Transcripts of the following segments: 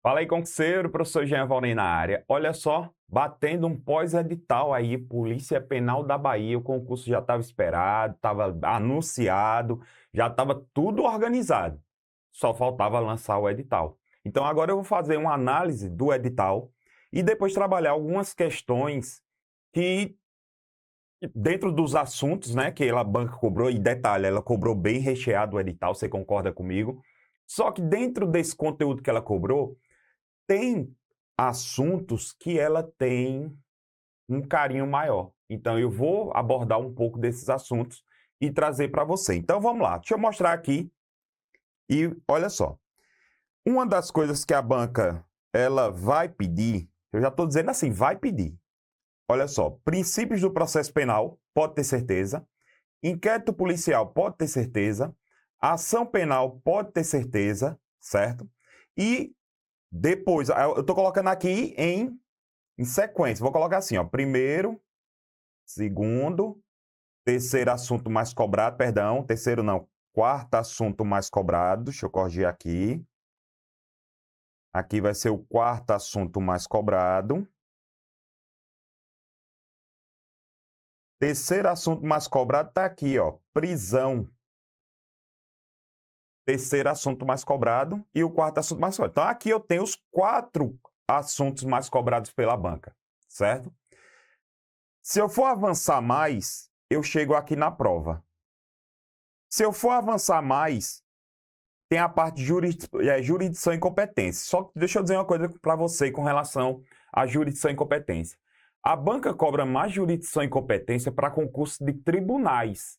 Fala aí, concurseiro, professor Jean Valnei na área. Olha só, batendo um pós-edital aí, Polícia Penal da Bahia, o concurso já estava esperado, estava anunciado, já estava tudo organizado. Só faltava lançar o edital. Então agora eu vou fazer uma análise do edital e depois trabalhar algumas questões que, dentro dos assuntos, né, que a banca cobrou, e detalhe, ela cobrou bem recheado o edital, você concorda comigo? Só que dentro desse conteúdo que ela cobrou, tem assuntos que ela tem um carinho maior. Então, eu vou abordar um pouco desses assuntos e trazer para você. Então, vamos lá. Deixa eu mostrar aqui. E olha só. Uma das coisas que a banca ela vai pedir, eu já estou dizendo assim, vai pedir. Olha só. Princípios do processo penal, pode ter certeza. Inquérito policial, pode ter certeza. Ação penal, pode ter certeza, certo? E depois, eu estou colocando aqui em sequência. Vou colocar assim, ó. Primeiro, segundo, terceiro assunto mais cobrado, perdão. Terceiro não, quarto assunto mais cobrado. Deixa eu corrigir aqui. Aqui vai ser o quarto assunto mais cobrado. Terceiro assunto mais cobrado está aqui, ó. Prisão. Terceiro assunto mais cobrado e o quarto assunto mais cobrado. Então, aqui eu tenho os 4 assuntos mais cobrados pela banca, certo? Se eu for avançar mais, eu chego aqui na prova. Se eu for avançar mais, tem a parte de jurisdição e competência. Só que deixa eu dizer uma coisa para você com relação à jurisdição e competência. A banca cobra mais jurisdição e competência para concurso de tribunais.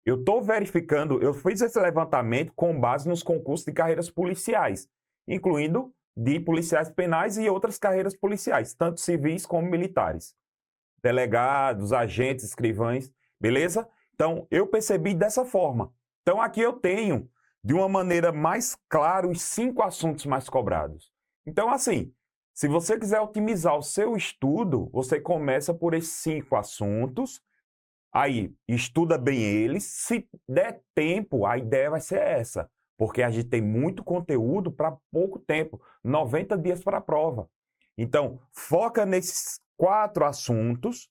Eu estou verificando, eu fiz esse levantamento com base nos concursos de carreiras policiais, incluindo de policiais penais e outras carreiras policiais, tanto civis como militares. Delegados, agentes, escrivães, beleza? Então, eu percebi dessa forma. Então, aqui eu tenho, de uma maneira mais clara, os 5 assuntos mais cobrados. Então, assim, se você quiser otimizar o seu estudo, você começa por esses 5 assuntos. Aí, estuda bem eles. Se der tempo, a ideia vai ser essa. Porque a gente tem muito conteúdo para pouco tempo. 90 dias para a prova. Então, foca nesses 4 assuntos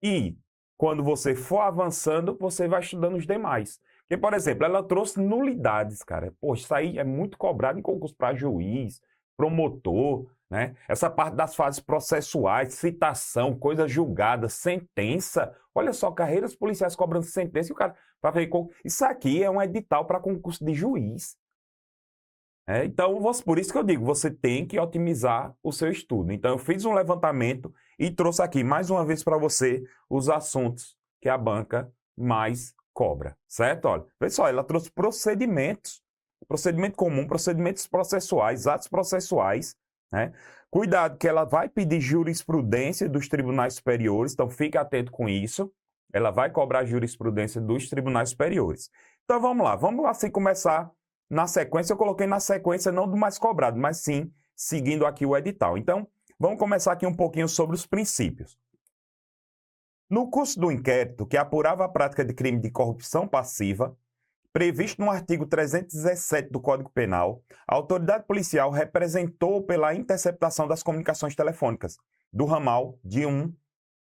e, quando você for avançando, você vai estudando os demais. Porque, por exemplo, ela trouxe nulidades, cara. Pô, isso aí é muito cobrado em concurso para juiz, promotor, né? Essa parte das fases processuais, citação, coisa julgada, sentença. Olha só, carreiras policiais cobrando sentença e o cara para ver isso aqui é um edital para concurso de juiz. Então, por isso que eu digo, você tem que otimizar o seu estudo. Então, eu fiz um levantamento e trouxe aqui mais uma vez para você os assuntos que a banca mais cobra, certo? Olha, pessoal, ela trouxe procedimentos, procedimento comum, procedimentos processuais, atos processuais, né? Cuidado que ela vai pedir jurisprudência dos tribunais superiores, então fique atento com isso. Ela vai cobrar jurisprudência dos tribunais superiores. Então vamos lá, assim começar na sequência. Eu coloquei na sequência não do mais cobrado, mas sim seguindo aqui o edital. Então vamos começar aqui um pouquinho sobre os princípios. No curso do inquérito que apurava a prática de crime de corrupção passiva, previsto no artigo 317 do Código Penal, a autoridade policial representou pela interceptação das comunicações telefônicas do ramal de um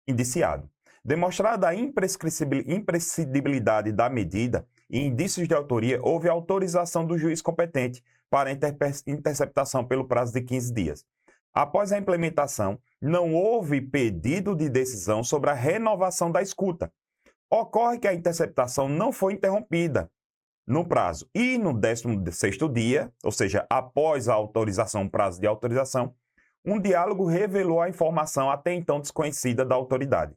indiciado. Demonstrada a imprescindibilidade da medida e indícios de autoria, houve autorização do juiz competente para a interceptação pelo prazo de 15 dias. Após a implementação, não houve pedido de decisão sobre a renovação da escuta. Ocorre que a interceptação não foi interrompida no prazo. E no 16º dia, ou seja, após a autorização, prazo de autorização, um diálogo revelou a informação até então desconhecida da autoridade.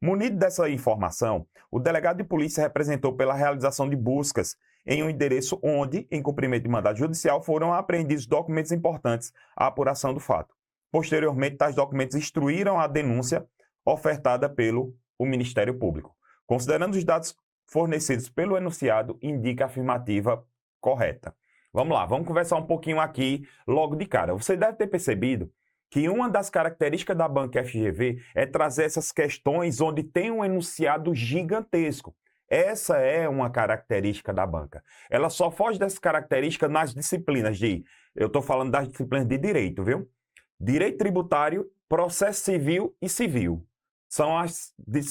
Munido dessa informação, o delegado de polícia representou pela realização de buscas em um endereço onde, em cumprimento de mandado judicial, foram apreendidos documentos importantes à apuração do fato. Posteriormente, tais documentos instruíram a denúncia ofertada pelo Ministério Público. Considerando os dados fornecidos pelo enunciado, indica a afirmativa correta. Vamos lá, vamos conversar um pouquinho aqui logo de cara. Você deve ter percebido que uma das características da banca FGV é trazer essas questões onde tem um enunciado gigantesco. Essa é uma característica da banca. Ela só foge dessa característica nas disciplinas eu estou falando das disciplinas de direito, viu? Direito tributário, processo civil e civil. São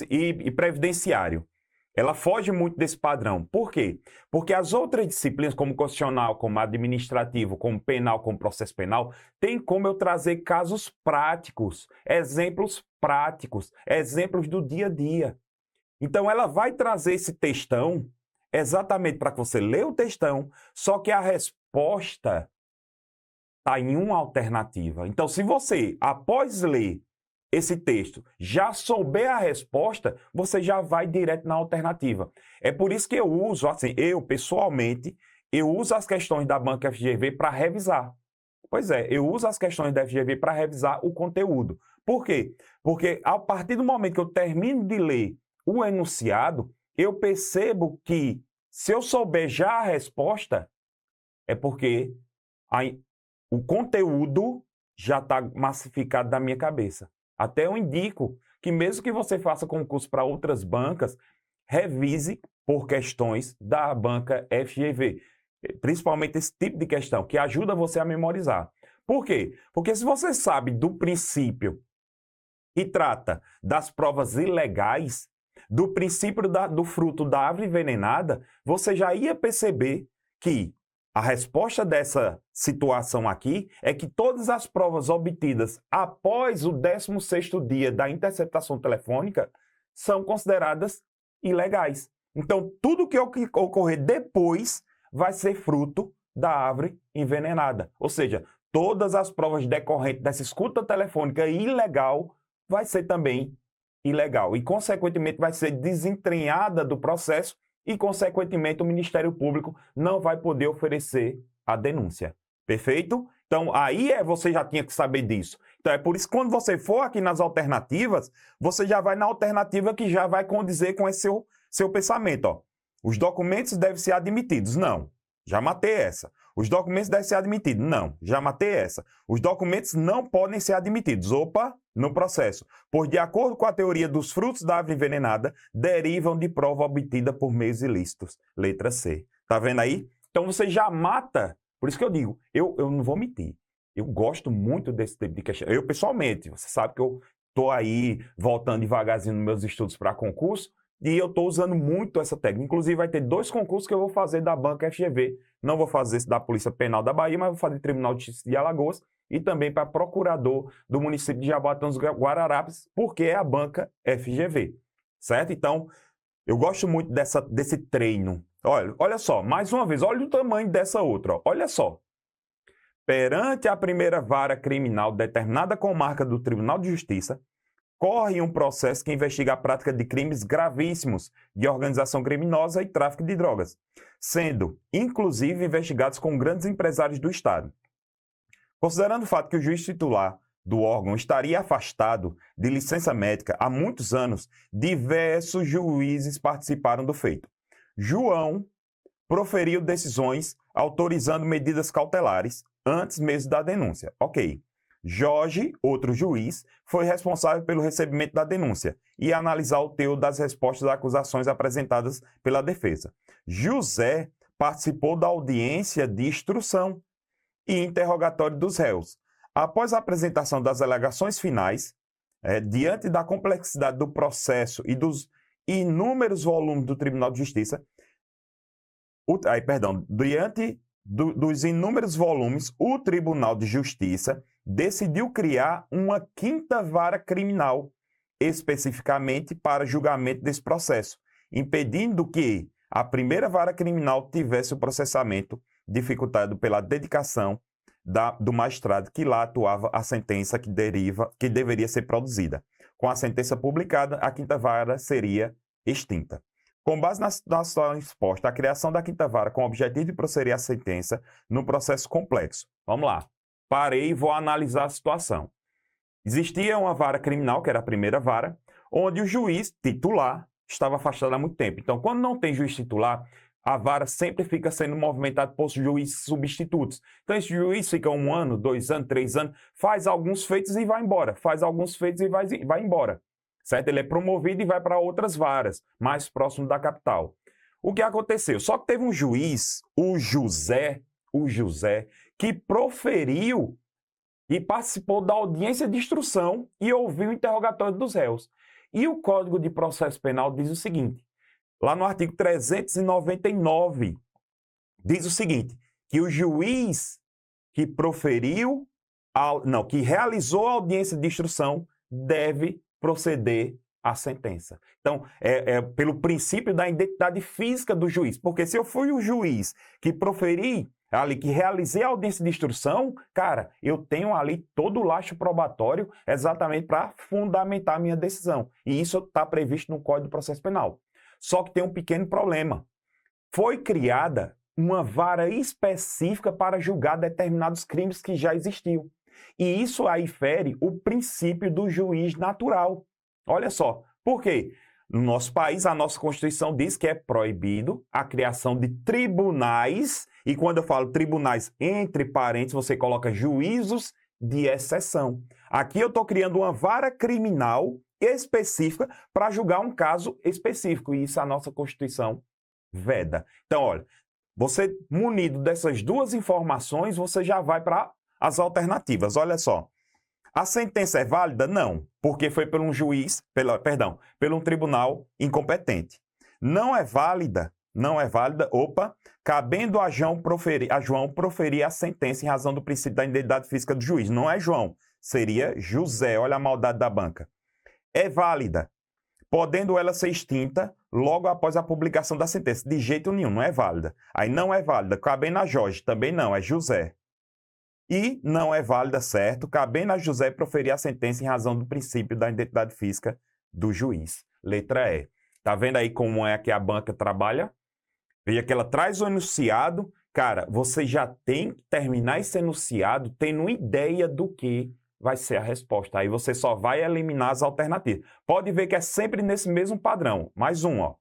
e previdenciário. Ela foge muito desse padrão. Por quê? Porque as outras disciplinas, como constitucional, como administrativo, como penal, como processo penal, tem como eu trazer casos práticos, exemplos do dia a dia. Então, ela vai trazer esse textão exatamente para que você lê o textão, só que a resposta está em uma alternativa. Então, se você, após ler esse texto, já souber a resposta, você já vai direto na alternativa. É por isso que eu uso, assim, pessoalmente, eu uso as questões da banca FGV para revisar. Pois é, eu uso as questões da FGV para revisar o conteúdo. Por quê? Porque a partir do momento que eu termino de ler o enunciado, eu percebo que se eu souber já a resposta, é porque o conteúdo já está massificado na minha cabeça. Até eu indico que mesmo que você faça concurso para outras bancas, revise por questões da banca FGV. Principalmente esse tipo de questão, que ajuda você a memorizar. Por quê? Porque se você sabe do princípio e trata das provas ilegais, do princípio do fruto da árvore envenenada, você já ia perceber que a resposta dessa situação aqui é que todas as provas obtidas após o 16º dia da interceptação telefônica são consideradas ilegais. Então, tudo que ocorrer depois vai ser fruto da árvore envenenada. Ou seja, todas as provas decorrentes dessa escuta telefônica ilegal vai ser também ilegal e, consequentemente, vai ser desentranhada do processo e, consequentemente, o Ministério Público não vai poder oferecer a denúncia. Perfeito? Então, aí você já tinha que saber disso. Então, é por isso que quando você for aqui nas alternativas, você já vai na alternativa que já vai condizer com esse seu pensamento. Ó. Os documentos devem ser admitidos. Não, já matei essa. Os documentos devem ser admitidos. Não, já matei essa. Os documentos não podem ser admitidos. Opa, no processo. Pois, de acordo com a teoria dos frutos da árvore envenenada, derivam de prova obtida por meios ilícitos. Letra C. Tá vendo aí? Então, você já mata. Por isso que eu digo, eu não vou mentir. Eu gosto muito desse tipo de questão. Eu, pessoalmente, você sabe que eu estou aí voltando devagarzinho nos meus estudos para concurso, e eu estou usando muito essa técnica. Inclusive, vai ter 2 concursos que eu vou fazer da banca FGV. Não vou fazer esse da Polícia Penal da Bahia, mas vou fazer Tribunal de Justiça de Alagoas e também para procurador do município de Jaboatão dos Guararapes, porque é a banca FGV, certo? Então, eu gosto muito desse treino. Olha só, mais uma vez, olha o tamanho dessa outra. Ó. Olha só. Perante a primeira vara criminal determinada com marca do Tribunal de Justiça, corre um processo que investiga a prática de crimes gravíssimos de organização criminosa e tráfico de drogas, sendo, inclusive, investigados com grandes empresários do Estado. Considerando o fato que o juiz titular do órgão estaria afastado de licença médica há muitos anos, diversos juízes participaram do feito. João proferiu decisões autorizando medidas cautelares antes mesmo da denúncia. Ok. Jorge, outro juiz, foi responsável pelo recebimento da denúncia e analisar o teor das respostas às acusações apresentadas pela defesa. José participou da audiência de instrução e interrogatório dos réus. Após a apresentação das alegações finais, diante da complexidade do processo e dos inúmeros volumes do Tribunal de Justiça, diante dos inúmeros volumes, o Tribunal de Justiça decidiu criar uma 5ª vara criminal, especificamente para julgamento desse processo, impedindo que a primeira vara criminal tivesse o processamento dificultado pela dedicação do magistrado que lá atuava a sentença que deveria ser produzida. Com a sentença publicada, a 5ª vara seria extinta. Com base na situação exposta, a criação da 5ª vara com o objetivo de proferir a sentença no processo complexo. Vamos lá. Parei e vou analisar a situação. Existia uma vara criminal, que era a primeira vara, onde o juiz titular estava afastado há muito tempo. Então, quando não tem juiz titular, a vara sempre fica sendo movimentada por juízes substitutos. Então, esse juiz fica 1 ano, 2 anos, 3 anos, faz alguns feitos e vai embora, faz alguns feitos e vai embora, certo? Ele é promovido e vai para outras varas, mais próximo da capital. O que aconteceu? Só que teve um juiz, o José, que proferiu e participou da audiência de instrução e ouviu o interrogatório dos réus. E o Código de Processo Penal diz o seguinte, lá no artigo 399, diz o seguinte, que o juiz que que realizou a audiência de instrução deve proceder à sentença. Então, pelo princípio da identidade física do juiz, porque se eu fui o juiz que proferi ali, que realizei a audiência de instrução, cara, eu tenho ali todo o lastro probatório exatamente para fundamentar a minha decisão. E isso está previsto no Código de Processo Penal. Só que tem um pequeno problema. Foi criada uma vara específica para julgar determinados crimes que já existiam. E isso aí fere o princípio do juiz natural. Olha só, por quê? No nosso país, a nossa Constituição diz que é proibido a criação de tribunais, e quando eu falo tribunais, entre parênteses, você coloca juízos de exceção. Aqui eu estou criando uma vara criminal específica para julgar um caso específico, e isso a nossa Constituição veda. Então, olha, você munido dessas duas informações, você já vai para as alternativas. Olha só. A sentença é válida? Não, porque foi por um juiz, por um tribunal incompetente. Não é válida, cabendo a João proferir a sentença em razão do princípio da identidade física do juiz. Não é João, seria José. Olha a maldade da banca. É válida, podendo ela ser extinta logo após a publicação da sentença. De jeito nenhum, não é válida. Aí não é válida, cabendo a Jorge, também não, é José. E não é válida, certo, cabendo a José proferir a sentença em razão do princípio da identidade física do juiz. Letra E. Tá vendo aí como é que a banca trabalha? Veja que ela traz o enunciado. Cara, você já tem que terminar esse enunciado tendo ideia do que vai ser a resposta. Aí você só vai eliminar as alternativas. Pode ver que é sempre nesse mesmo padrão. Mais um, ó.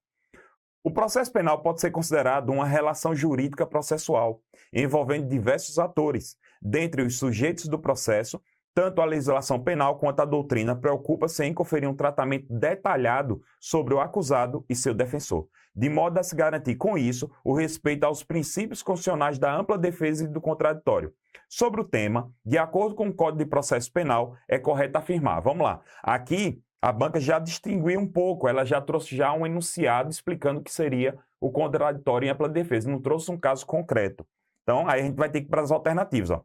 O processo penal pode ser considerado uma relação jurídica processual, envolvendo diversos atores. Dentre os sujeitos do processo, tanto a legislação penal quanto a doutrina preocupa-se em conferir um tratamento detalhado sobre o acusado e seu defensor, de modo a se garantir com isso o respeito aos princípios constitucionais da ampla defesa e do contraditório. Sobre o tema, de acordo com o Código de Processo Penal, é correto afirmar. Vamos lá. Aqui, a banca já distinguiu um pouco, ela já trouxe já um enunciado explicando o que seria o contraditório em ampla defesa, não trouxe um caso concreto. Então, aí a gente vai ter que ir para as alternativas. Ó.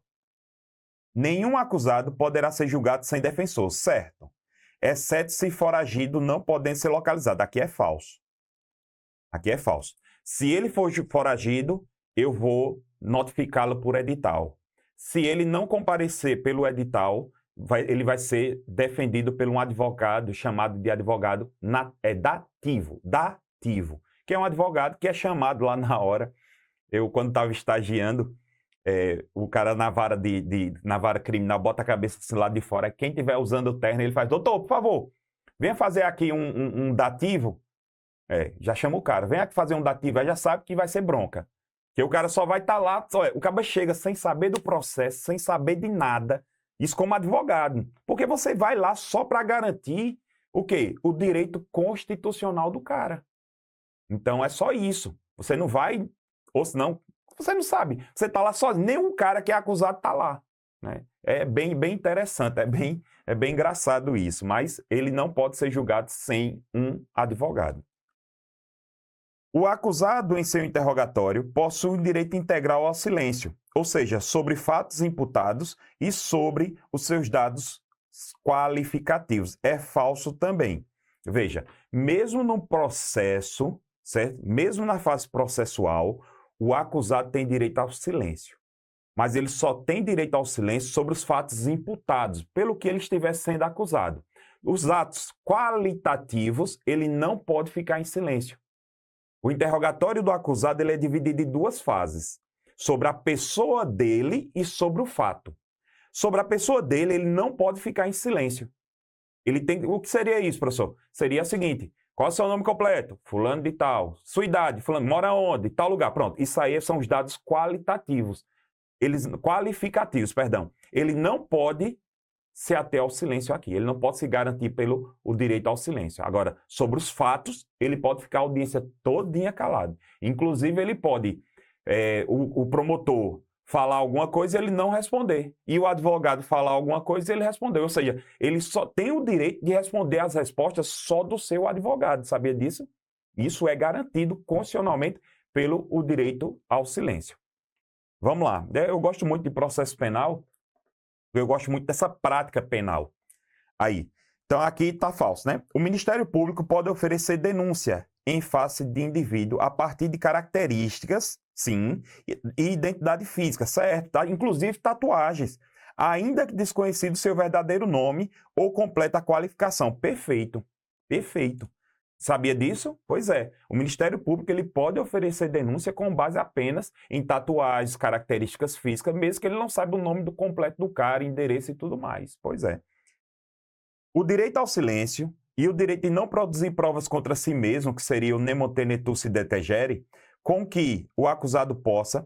Nenhum acusado poderá ser julgado sem defensor, certo? Exceto se foragido não podendo ser localizado. Aqui é falso. Aqui é falso. Se ele for foragido, eu vou notificá-lo por edital. Se ele não comparecer pelo edital, ele vai ser defendido por um advogado chamado de advogado dativo, que é um advogado que é chamado lá na hora. Eu, quando estava estagiando, o cara na vara criminal bota a cabeça assim lá de fora. Quem estiver usando o terno, ele faz: doutor, por favor, venha fazer aqui um dativo. Já chama o cara, vem aqui fazer um dativo, aí já sabe que vai ser bronca. Que o cara só vai estar lá, o cara chega sem saber do processo, sem saber de nada, isso como advogado. Porque você vai lá só para garantir o quê? O direito constitucional do cara. Então é só isso. Você não vai, ou senão, você não sabe. Você está lá sozinho, nem um cara que é acusado está lá. Né? É bem interessante, é bem engraçado isso, mas ele não pode ser julgado sem um advogado. O acusado, em seu interrogatório, possui o direito integral ao silêncio, ou seja, sobre fatos imputados e sobre os seus dados qualificativos. É falso também. Veja, mesmo no processo, certo? Mesmo na fase processual, o acusado tem direito ao silêncio. Mas ele só tem direito ao silêncio sobre os fatos imputados, pelo que ele estiver sendo acusado. Os atos qualitativos, ele não pode ficar em silêncio. O interrogatório do acusado ele é dividido em duas fases, sobre a pessoa dele e sobre o fato. Sobre a pessoa dele, ele não pode ficar em silêncio. O que seria isso, professor? Seria o seguinte, Qual é o seu nome completo? Fulano de tal. Sua idade? Fulano. Mora onde? Tal lugar. Pronto. Isso aí são os dados qualitativos. Qualificativos, perdão. Ele não pode se ater ao silêncio aqui. Ele não pode se garantir pelo o direito ao silêncio. Agora, sobre os fatos, ele pode ficar a audiência todinha calado. Inclusive, ele pode, o promotor falar alguma coisa e ele não responder. E o advogado falar alguma coisa e ele responder. Ou seja, ele só tem o direito de responder as respostas só do seu advogado. Sabia disso? Isso é garantido constitucionalmente pelo o direito ao silêncio. Vamos lá. Eu gosto muito de processo penal. Eu gosto muito dessa prática penal. Aí. Então, aqui está falso, né? O Ministério Público pode oferecer denúncia em face de indivíduo a partir de características, sim, e identidade física, certo? Tá? Inclusive tatuagens, ainda que desconhecido seu verdadeiro nome ou completa qualificação. Perfeito. Perfeito. Sabia disso? Pois é. O Ministério Público ele pode oferecer denúncia com base apenas em tatuagens, características físicas, mesmo que ele não saiba o nome do completo do cara, endereço e tudo mais. Pois é. O direito ao silêncio e o direito de não produzir provas contra si mesmo, que seria o nemo tenetur si detegere, com que o acusado possa,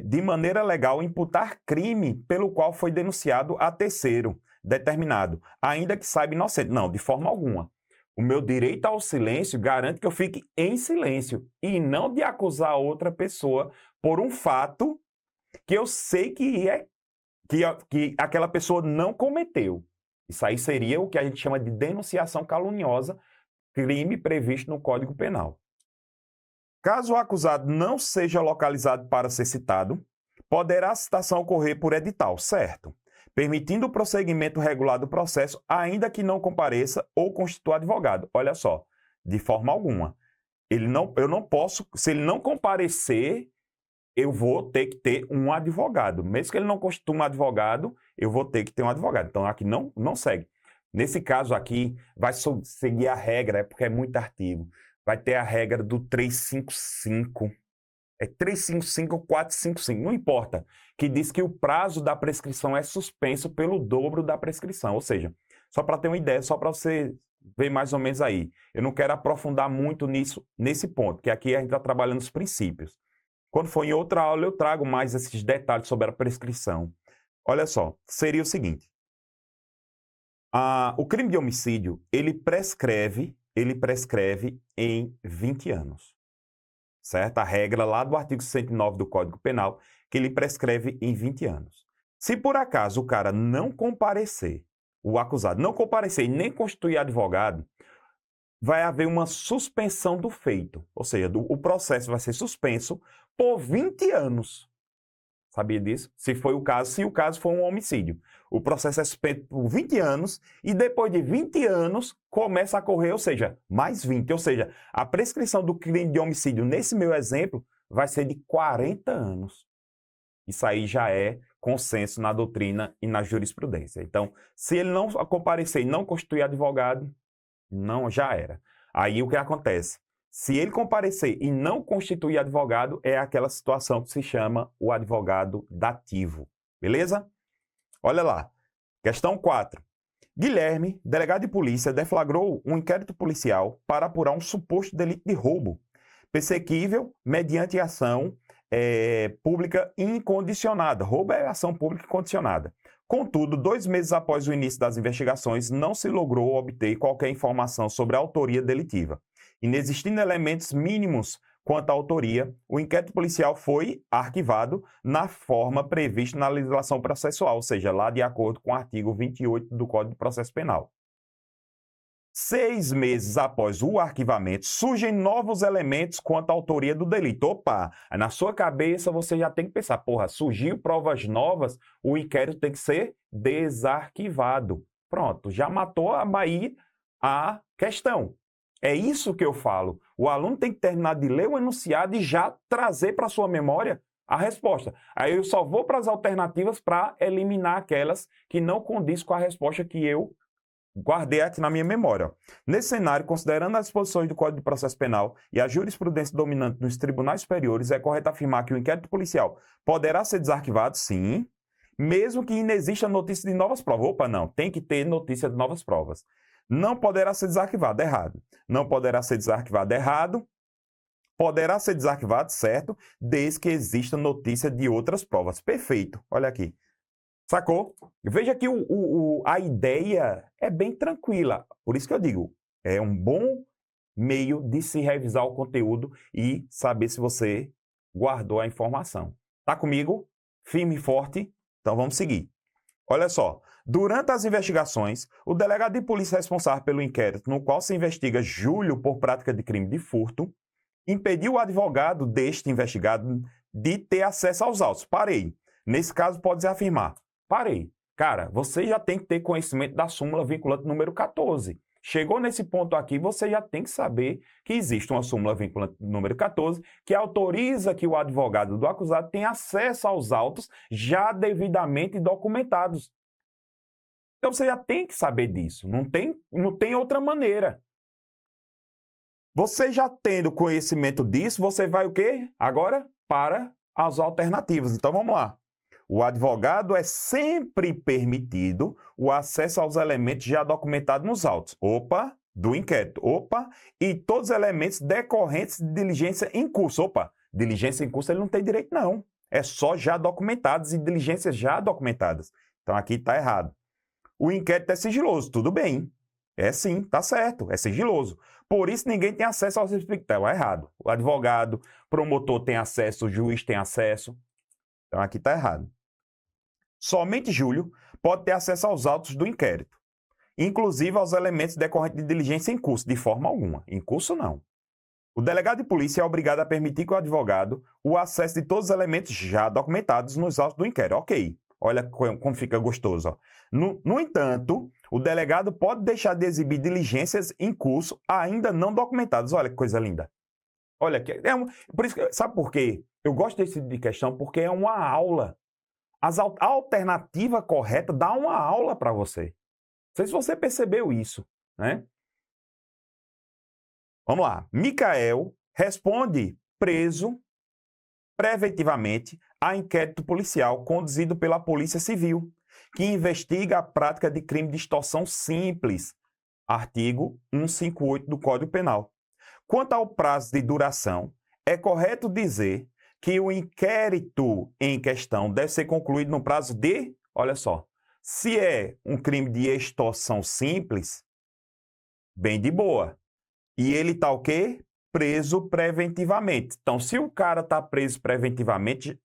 de maneira legal, imputar crime pelo qual foi denunciado a terceiro determinado, ainda que saiba inocente. Não, de forma alguma. O meu direito ao silêncio garante que eu fique em silêncio e não de acusar outra pessoa por um fato que eu sei que aquela pessoa não cometeu. Isso aí seria o que a gente chama de denunciação caluniosa, crime previsto no Código Penal. Caso o acusado não seja localizado para ser citado, poderá a citação ocorrer por edital, certo? Permitindo o prosseguimento regular do processo, ainda que não compareça ou constitua advogado. Olha só, de forma alguma. Eu não posso, se ele não comparecer, eu vou ter que ter um advogado. Mesmo que ele não constitua um advogado, eu vou ter que ter um advogado. Então, aqui não segue. Nesse caso aqui, vai seguir a regra, porque é muito artigo. Vai ter a regra do 355. É 355 ou 455, não importa, que diz que o prazo da prescrição é suspenso pelo dobro da prescrição. Ou seja, só para ter uma ideia, só para você ver mais ou menos aí. Eu não quero aprofundar muito nesse ponto, porque aqui a gente está trabalhando os princípios. Quando for em outra aula, eu trago mais esses detalhes sobre a prescrição. Olha só, seria o seguinte. O crime de homicídio, ele prescreve em 20 anos. Certo? A regra lá do artigo 109 do Código Penal, que ele prescreve em 20 anos. Se por acaso o cara não comparecer, o acusado não comparecer e nem constituir advogado, vai haver uma suspensão do feito. Ou seja, o processo vai ser suspenso por 20 anos. Sabia disso? Se o caso for um homicídio. O processo é suspenso por 20 anos e depois de 20 anos começa a correr, ou seja, mais 20. Ou seja, a prescrição do crime de homicídio, nesse meu exemplo, vai ser de 40 anos. Isso aí já é consenso na doutrina e na jurisprudência. Então, se ele não comparecer e não constituir advogado, não, já era. Aí o que acontece? Se ele comparecer e não constituir advogado, é aquela situação que se chama o advogado dativo. Beleza? Olha lá. Questão 4. Guilherme, delegado de polícia, deflagrou um inquérito policial para apurar um suposto delito de roubo, perseguível mediante ação pública incondicionada. Roubo é ação pública incondicionada. Contudo, 2 meses após o início das investigações, não se logrou obter qualquer informação sobre a autoria delitiva. Inexistindo elementos mínimos quanto à autoria, o inquérito policial foi arquivado na forma prevista na legislação processual, ou seja, lá de acordo com o artigo 28 do Código de Processo Penal. 6 meses após o arquivamento, surgem novos elementos quanto à autoria do delito. Opa, na sua cabeça você já tem que pensar, porra, surgiu provas novas, o inquérito tem que ser desarquivado. Pronto, já matou aí a questão. É isso que eu falo. O aluno tem que terminar de ler o enunciado e já trazer para sua memória a resposta. Aí eu só vou para as alternativas para eliminar aquelas que não condiz com a resposta que eu guardei aqui na minha memória. Nesse cenário, considerando as disposições do Código de Processo Penal e a jurisprudência dominante nos tribunais superiores, é correto afirmar que o inquérito policial poderá ser desarquivado, sim, mesmo que inexista notícia de novas provas. Opa, não, tem que ter notícia de novas provas. Não poderá ser desarquivado, errado. Não poderá ser desarquivado, errado. Poderá ser desarquivado, certo, desde que exista notícia de outras provas. Perfeito, olha aqui. Sacou? Veja que a ideia é bem tranquila. Por isso que eu digo, é um bom meio de se revisar o conteúdo e saber se você guardou a informação. Tá comigo? Firme e forte? Então vamos seguir. Olha só, durante as investigações, o delegado de polícia responsável pelo inquérito no qual se investiga Júlio por prática de crime de furto, impediu o advogado deste investigado de ter acesso aos autos. Parei. Nesse caso, pode afirmar. Parei. Cara, você já tem que ter conhecimento da súmula vinculante número 14. Chegou nesse ponto aqui, você já tem que saber que existe uma súmula vinculante número 14 que autoriza que o advogado do acusado tenha acesso aos autos já devidamente documentados. Então você já tem que saber disso. Não tem outra maneira. Você já tendo conhecimento disso, você vai o quê? Agora para as alternativas. Então vamos lá. O advogado é sempre permitido o acesso aos elementos já documentados nos autos. Opa, do inquérito. Opa, e todos os elementos decorrentes de diligência em curso. Opa, diligência em curso ele não tem direito não. É só já documentados e diligências já documentadas. Então aqui está errado. O inquérito é sigiloso, tudo bem. É sim, tá certo, é sigiloso. Por isso ninguém tem acesso aos espectros. É errado. O advogado, promotor tem acesso, o juiz tem acesso. Então aqui está errado. Somente Júlio pode ter acesso aos autos do inquérito, inclusive aos elementos decorrentes de diligência em curso, de forma alguma. Em curso, não. O delegado de polícia é obrigado a permitir que o advogado o acesso de todos os elementos já documentados nos autos do inquérito. Ok. Olha como fica gostoso. Ó. No entanto, o delegado pode deixar de exibir diligências em curso ainda não documentadas. Olha que coisa linda. Olha, por isso, sabe por quê? Eu gosto desse tipo de questão porque é uma aula. A alternativa correta dá uma aula para você. Não sei se você percebeu isso, né? Vamos lá. Micael responde preso preventivamente a inquérito policial conduzido pela Polícia Civil, que investiga a prática de crime de extorsão simples, artigo 158 do Código Penal. Quanto ao prazo de duração, é correto dizer que o inquérito em questão deve ser concluído no prazo de, olha só, se é um crime de extorsão simples, bem de boa. E ele está o quê? Preso preventivamente. Então, se o cara está preso preventivamente,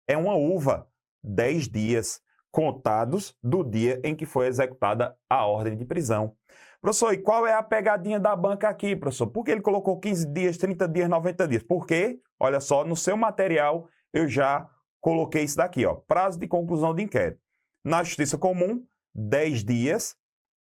é uma uva, 10 dias contados do dia em que foi executada a ordem de prisão. Professor, e qual é a pegadinha da banca aqui, professor? Por que ele colocou 15 dias, 30 dias, 90 dias? Porque, olha só, no seu material eu já coloquei isso daqui, ó, prazo de conclusão de inquérito. Na Justiça Comum, 10 dias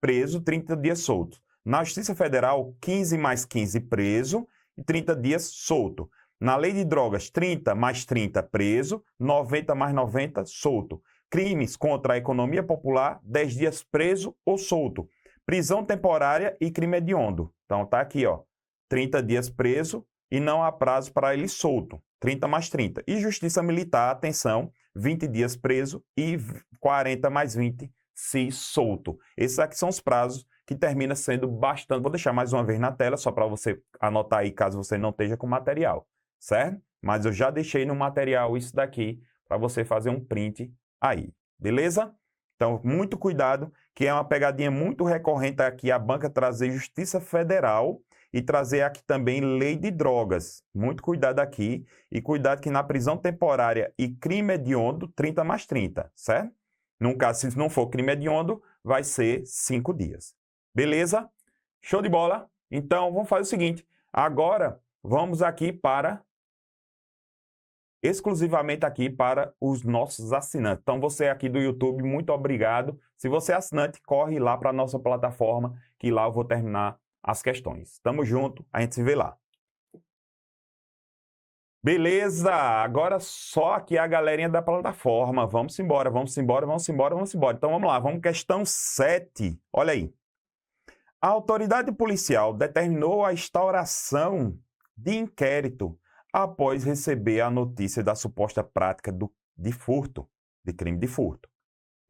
preso, 30 dias solto. Na Justiça Federal, 15 mais 15 preso e 30 dias solto. Na Lei de Drogas, 30 mais 30 preso, 90 mais 90 solto. Crimes contra a economia popular, 10 dias preso ou solto. Prisão temporária e crime hediondo. Então tá aqui, ó, 30 dias preso e não há prazo para ele solto. 30 mais 30. E Justiça Militar, atenção, 20 dias preso e 40 mais 20 se solto. Esses aqui são os prazos que termina sendo bastante. Vou deixar mais uma vez na tela, só para você anotar aí, caso você não esteja com material, certo? Mas eu já deixei no material isso daqui para você fazer um print aí, beleza? Então, muito cuidado, que é uma pegadinha muito recorrente aqui a banca trazer Justiça Federal e trazer aqui também Lei de Drogas. Muito cuidado aqui e cuidado que na prisão temporária e crime hediondo, 30 mais 30, certo? No caso, se não for crime hediondo, vai ser 5 dias. Beleza? Show de bola? Então, vamos fazer o seguinte. Agora, vamos aqui para... exclusivamente aqui para os nossos assinantes. Então, você aqui do YouTube, muito obrigado. Se você é assinante, corre lá para a nossa plataforma, que lá eu vou terminar as questões. Tamo junto, a gente se vê lá. Beleza, agora só aqui a galerinha da plataforma. Vamos embora, vamos embora, vamos embora, vamos embora. Então, vamos lá, vamos questão 7. Olha aí. A autoridade policial determinou a instauração de inquérito após receber a notícia da suposta prática de furto, de crime de furto.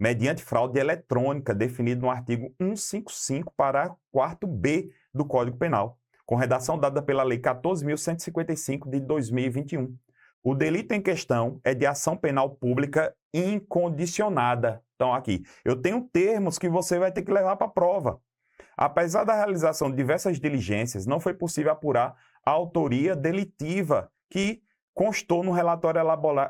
mediante fraude eletrônica, definido no artigo 155, parágrafo 4b do Código Penal, com redação dada pela Lei 14.155 de 2021. O delito em questão é de ação penal pública incondicionada. Então, aqui, eu tenho termos que você vai ter que levar para a prova. Apesar da realização de diversas diligências, não foi possível apurar a autoria delitiva que constou no relatório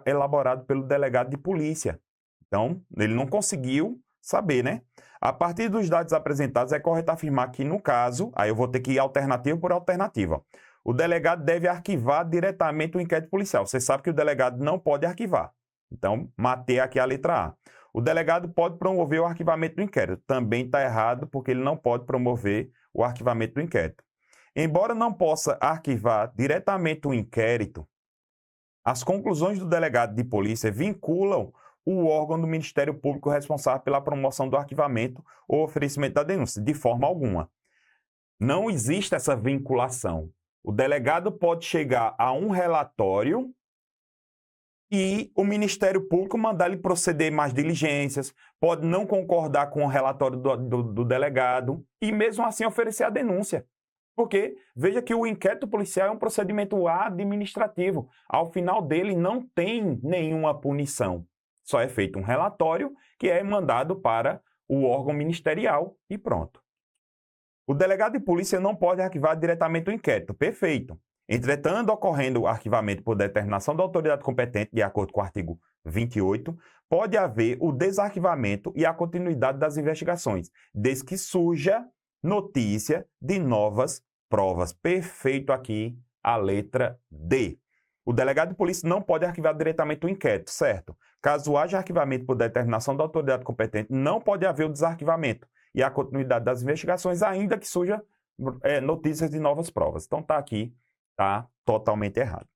elaborado pelo delegado de polícia. Então, ele não conseguiu saber, né? A partir dos dados apresentados, é correto afirmar que, no caso, aí eu vou ter que ir alternativa por alternativa. O delegado deve arquivar diretamente o inquérito policial. Você sabe que o delegado não pode arquivar. Então, matei aqui a letra A. O delegado pode promover o arquivamento do inquérito. Também está errado, porque ele não pode promover o arquivamento do inquérito. Embora não possa arquivar diretamente o inquérito, as conclusões do delegado de polícia vinculam o órgão do Ministério Público responsável pela promoção do arquivamento ou oferecimento da denúncia, de forma alguma. Não existe essa vinculação. O delegado pode chegar a um relatório e o Ministério Público mandar ele proceder mais diligências, pode não concordar com o relatório do delegado e mesmo assim oferecer a denúncia. Porque, veja que o inquérito policial é um procedimento administrativo. Ao final dele não tem nenhuma punição. Só é feito um relatório que é mandado para o órgão ministerial e pronto. O delegado de polícia não pode arquivar diretamente o inquérito. Perfeito. Entretanto, ocorrendo o arquivamento por determinação da autoridade competente, de acordo com o artigo 28, pode haver o desarquivamento e a continuidade das investigações, desde que surja notícia de novas provas. Perfeito aqui a letra D. O delegado de polícia não pode arquivar diretamente o inquérito, certo? Caso haja arquivamento por determinação da autoridade competente, não pode haver o desarquivamento e a continuidade das investigações, ainda que surja notícias de novas provas. Então tá aqui, tá totalmente errado.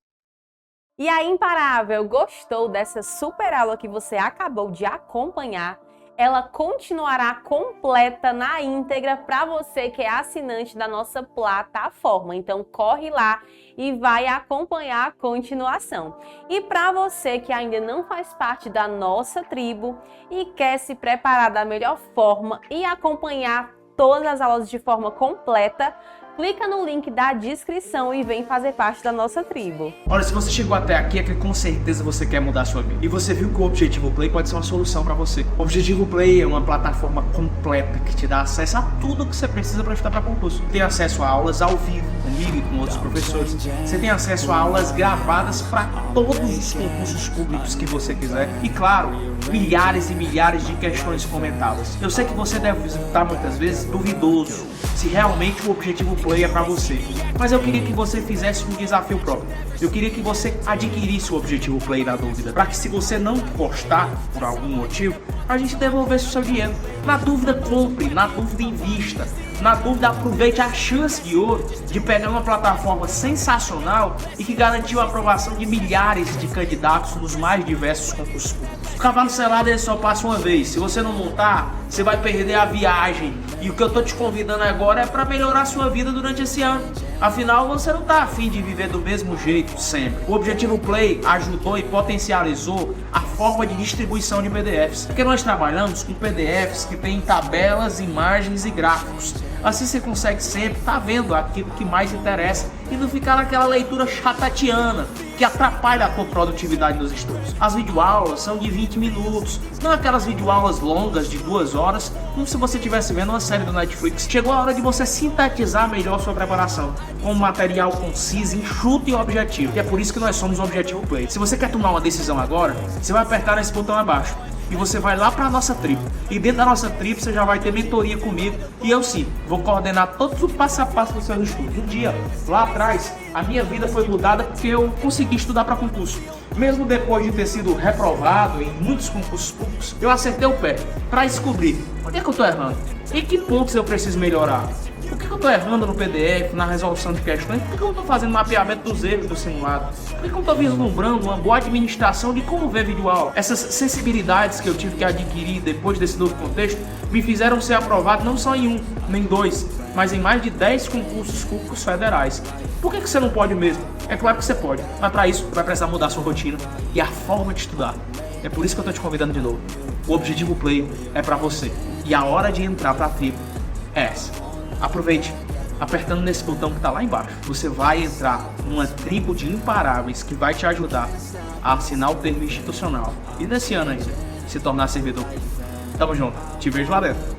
E aí, Imparável, gostou dessa super aula que você acabou de acompanhar? Ela continuará completa na íntegra para você que é assinante da nossa plataforma. Então corre lá e vai acompanhar a continuação. E para você que ainda não faz parte da nossa tribo e quer se preparar da melhor forma e acompanhar todas as aulas de forma completa, clica no link da descrição e vem fazer parte da nossa tribo. Olha, se você chegou até aqui é que com certeza você quer mudar a sua vida. E você viu que o Objetivo Play pode ser uma solução para você. O Objetivo Play é uma plataforma completa que te dá acesso a tudo que você precisa para estudar para concurso. Tem acesso a aulas ao vivo, comigo e com outros professores. Você tem acesso a aulas gravadas para todos os concursos públicos que você quiser. E claro, milhares e milhares de questões comentadas. Eu sei que você deve estar muitas vezes duvidoso se realmente o Objetivo Play é para você. Mas eu queria que você fizesse um desafio próprio. Eu queria que você adquirisse o Objetivo Play na dúvida, para que se você não gostar por algum motivo, a gente devolvesse o seu dinheiro. Na dúvida, compre. Na dúvida, invista. Na dúvida, aproveite a chance de ouro de pegar uma plataforma sensacional e que garantiu a aprovação de milhares de candidatos nos mais diversos concursos públicos. O cavalo selado ele só passa uma vez. Se você não montar, você vai perder a viagem. E o que eu tô te convidando agora é para melhorar a sua vida durante esse ano. Afinal, você não tá afim de viver do mesmo jeito sempre. O Objetivo Play ajudou e potencializou a forma de distribuição de PDFs. Porque nós trabalhamos com PDFs que tem tabelas, imagens e gráficos. Assim você consegue sempre estar vendo aquilo que mais interessa e não ficar naquela leitura chatatiana que atrapalha a tua produtividade nos estudos. As videoaulas são de 20 minutos, não aquelas videoaulas longas de 2 horas, como se você estivesse vendo uma série do Netflix. Chegou a hora de você sintetizar melhor sua preparação, com um material conciso, enxuto e objetivo. E é por isso que nós somos o Objetivo Play. Se você quer tomar uma decisão agora, você vai apertar nesse botão abaixo. E você vai lá para a nossa tribo. E dentro da nossa tribo você já vai ter mentoria comigo. E eu sim, vou coordenar todos os passo a passo dos seus estudos. Um dia, lá atrás, a minha vida foi mudada porque eu consegui estudar para concurso. Mesmo depois de ter sido reprovado em muitos concursos públicos, eu acertei o pé para descobrir onde é que eu estou errando. Em que pontos eu preciso melhorar. Por que eu estou errando no PDF, na resolução de questões? Por que eu não estou fazendo mapeamento dos erros do simulado? Por que eu não estou vislumbrando uma boa administração de como ver videoaula? Essas sensibilidades que eu tive que adquirir depois desse novo contexto me fizeram ser aprovado não só em 1, nem 2, mas em mais de 10 concursos públicos federais. Por que você não pode mesmo? É claro que você pode, mas para isso vai precisar mudar a sua rotina e a forma de estudar. É por isso que eu tô te convidando de novo. O Objetivo Play é pra você. E a hora de entrar pra tribo é essa. Aproveite. Apertando nesse botão que tá lá embaixo, você vai entrar numa tribo de imparáveis que vai te ajudar a assinar o termo institucional. E nesse ano ainda, se tornar servidor. Tamo junto. Te vejo lá dentro.